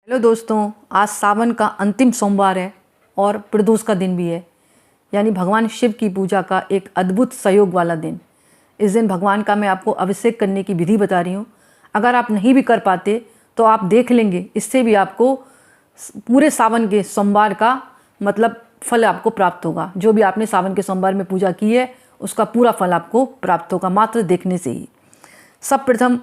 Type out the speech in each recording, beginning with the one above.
Hello दोस्तों, आज सावन का अंतिम सोमवार है और प्रदोष का दिन भी है, यानी भगवान शिव की पूजा का एक अद्भुत सहयोग वाला दिन। इस दिन भगवान का मैं आपको अभिषेक करने की विधि बता रही हूँ। अगर आप नहीं भी कर पाते तो आप देख लेंगे, इससे भी आपको पूरे सावन के सोमवार का मतलब फल आपको प्राप्त होगा। जो भी आपने सावन के सोमवार में पूजा की है उसका पूरा फल आपको प्राप्त होगा मात्र देखने से ही। सब प्रथम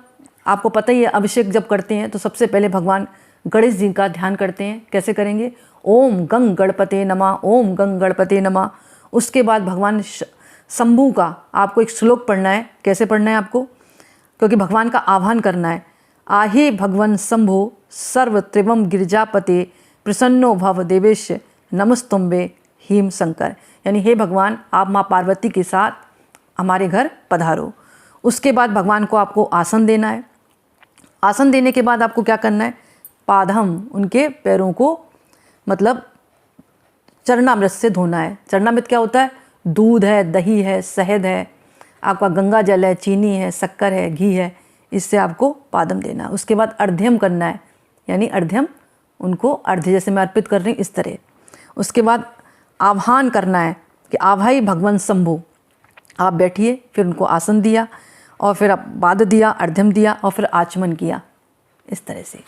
आपको पता ही है, अभिषेक जब करते हैं तो सबसे पहले भगवान गणेश जी का ध्यान करते हैं। कैसे करेंगे? ओम गंग गणपते नमः, ओम गंग गणपते नमः। उसके बाद भगवान शंभू का आपको एक श्लोक पढ़ना है। कैसे पढ़ना है आपको? क्योंकि भगवान का आह्वान करना है। आहे भगवन शंभो सर्व त्रिवम गिरिजापते प्रसन्नो भव देवेश नमस्तुम्बे हीम शंकर। यानी हे भगवान, आप माँ पार्वती के साथ हमारे घर पधारो। उसके बाद भगवान को आपको आसन देना है। आसन देने के बाद आपको क्या करना है? पादम, उनके पैरों को मतलब चरणामृत से धोना है। चरणामृत क्या होता है? दूध है, दही है, शहद है, आपका गंगा जल है, चीनी है, शक्कर है, घी है, इससे आपको पादम देना है। उसके बाद अर्घ्यम करना है, यानी अर्घ्यम उनको अर्घ्य जैसे मैं अर्पित कर रही हूँ इस तरह। उसके बाद आह्वान करना है कि आभाई भगवान शंभु, आप बैठिए। फिर उनको आसन दिया और फिर आप बाद दिया, अर्घ्यम दिया और फिर आचमन किया इस तरह से।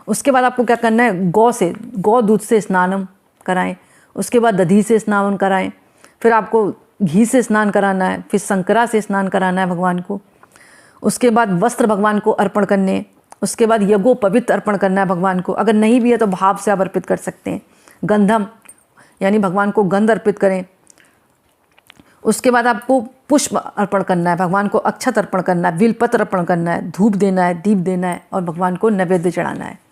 उसके बाद आपको क्या करना है? गौ दूध से स्नान कराएं। उसके बाद दधी से स्नान कराएं। फिर आपको घी से स्नान कराना है। फिर शंकरा से स्नान कराना है भगवान को। उसके बाद वस्त्र भगवान को अर्पण करने। उसके बाद यज्ञोपवीत अर्पण करना है भगवान को। अगर नहीं भी है तो भाव से आप अर्पित कर सकते हैं। गंधम, यानी भगवान को गंध अर्पित करें। उसके बाद आपको पुष्प अर्पण करना है, भगवान को अक्षत अर्पण करना है, बिलपत्र अर्पण करना है, धूप देना है, दीप देना है और भगवान को नैवेद्य चढ़ाना है।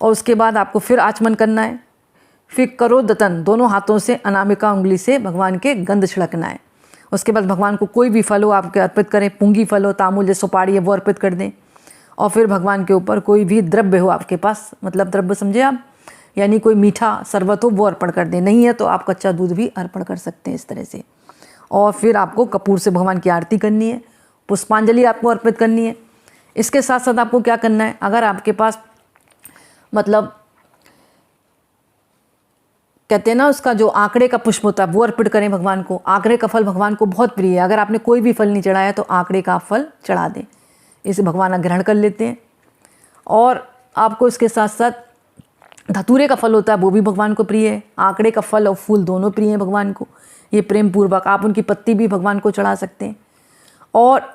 और उसके बाद आपको फिर आचमन करना है। फिर करोदतन, दोनों हाथों से अनामिका उंगली से भगवान के गंध छिड़कना है। उसके बाद भगवान को कोई भी फल हो आपके अर्पित करें। पुंगी फल हो, तांबूल जैसे सुपारी है वो अर्पित कर दें। और फिर भगवान के ऊपर कोई भी द्रव्य हो आपके पास, मतलब द्रव्य समझे आप, यानी कोई मीठा शरबत हो वो अर्पण कर दें। नहीं है तो आप कच्चा दूध भी अर्पण कर सकते हैं इस तरह से। और फिर आपको कपूर से भगवान की आरती करनी है, पुष्पांजलि आपको अर्पित करनी है। इसके साथ साथ आपको क्या करना है? अगर आपके पास मतलब कहते हैं ना, उसका जो आंकड़े का पुष्प होता है वो अर्पित करें भगवान को। आंकड़े का फल भगवान को बहुत प्रिय है। अगर आपने कोई भी फल नहीं चढ़ाया तो आंकड़े का फल चढ़ा दें, इसे भगवान ग्रहण कर लेते हैं। और आपको इसके साथ साथ धतूरे का फल होता है वो भी भगवान को प्रिय है। आंकड़े का फल और फूल दोनों प्रिय हैं भगवान को। ये प्रेम पूर्वक आप उनकी पत्ती भी भगवान को चढ़ा सकते हैं। और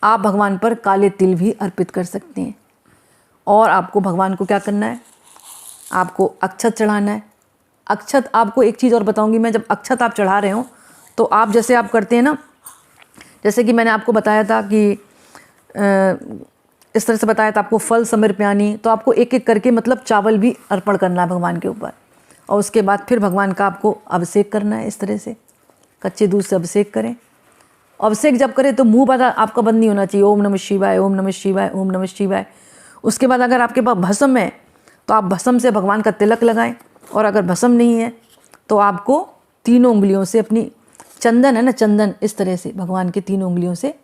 आप भगवान पर काले तिल भी अर्पित कर सकते हैं। और आपको भगवान को क्या करना है? आपको अक्षत चढ़ाना है। अक्षत, आपको एक चीज़ और बताऊंगी मैं, जब अक्षत आप चढ़ा रहे हो तो आप जैसे आप करते हैं ना, जैसे कि मैंने आपको बताया था कि इस तरह से बताया था आपको, फल समर्पयानी, तो आपको एक एक करके मतलब चावल भी अर्पण करना है भगवान के ऊपर। और उसके बाद फिर भगवान का आपको अभिषेक करना है इस तरह से। कच्चे दूध से अभिषेक करें। अभिषेक जब करें तो मुंह बंद आपका बंद नहीं होना चाहिए। ओम नमः शिवाय, ओम नमः शिवाय, ओम नमः शिवाय। उसके बाद अगर आपके पास भस्म है तो आप भस्म से भगवान का तिलक लगाएं। और अगर भस्म नहीं है तो आपको तीनों उंगलियों से अपनी चंदन है ना, चंदन इस तरह से भगवान के तीनों उंगलियों से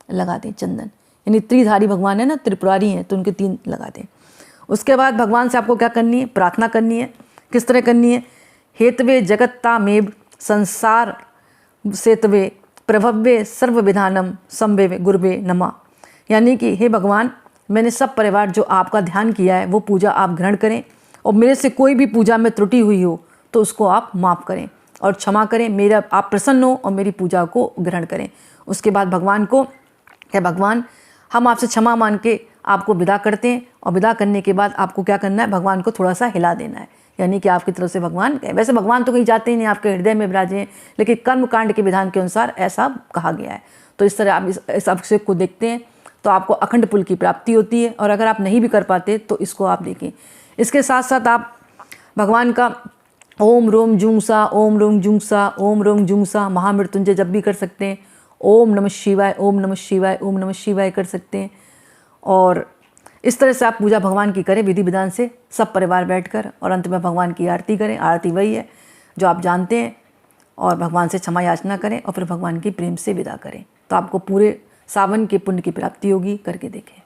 लगा दें चंदन। यानी त्रिधारी भगवान है ना, त्रिपुरारी हैं तो उनके 3 लगा दें। उसके बाद भगवान से आपको क्या करनी है? प्रार्थना करनी है। किस तरह करनी है? हेतवे जगत्तामेव संसार सेतवे प्रभव्य सर्व विधानम संभवे गुरुवे नमः। यानी कि हे भगवान, मैंने सब परिवार जो आपका ध्यान किया है वो पूजा आप ग्रहण करें। और मेरे से कोई भी पूजा में त्रुटि हुई हो तो उसको आप माफ़ करें और क्षमा करें। मेरा आप प्रसन्न हो और मेरी पूजा को ग्रहण करें। उसके बाद भगवान को, हे भगवान, हम आपसे क्षमा मान के आपको विदा करते हैं। और विदा करने के बाद आपको क्या करना है? भगवान को थोड़ा सा हिला देना है, यानी कि आपकी तरफ से भगवान, वैसे भगवान तो कहीं जाते ही नहीं, आपके हृदय में विराजे हैं, लेकिन कर्मकांड के विधान के अनुसार ऐसा कहा गया है। तो इस तरह आप इस अभिषेक को देखते हैं तो आपको अखंड पुल की प्राप्ति होती है। और अगर आप नहीं भी कर पाते तो इसको आप देखें। इसके साथ साथ आप भगवान का ओम रोम जूंसा, ओम रोम जूंसा, ओम रोम जूंसा महामृत्युंजय जब भी कर सकते हैं। ओम नमः शिवाय, ओम नमः शिवाय, ओम नमः शिवाय कर सकते हैं। और इस तरह से आप पूजा भगवान की करें विधि विधान से, सब परिवार बैठकर, और अंत में भगवान की आरती करें। आरती वही है जो आप जानते हैं। और भगवान से क्षमा याचना करें और फिर भगवान की प्रेम से विदा करें। तो आपको पूरे सावन के पुण्य की प्राप्ति होगी। करके देखें।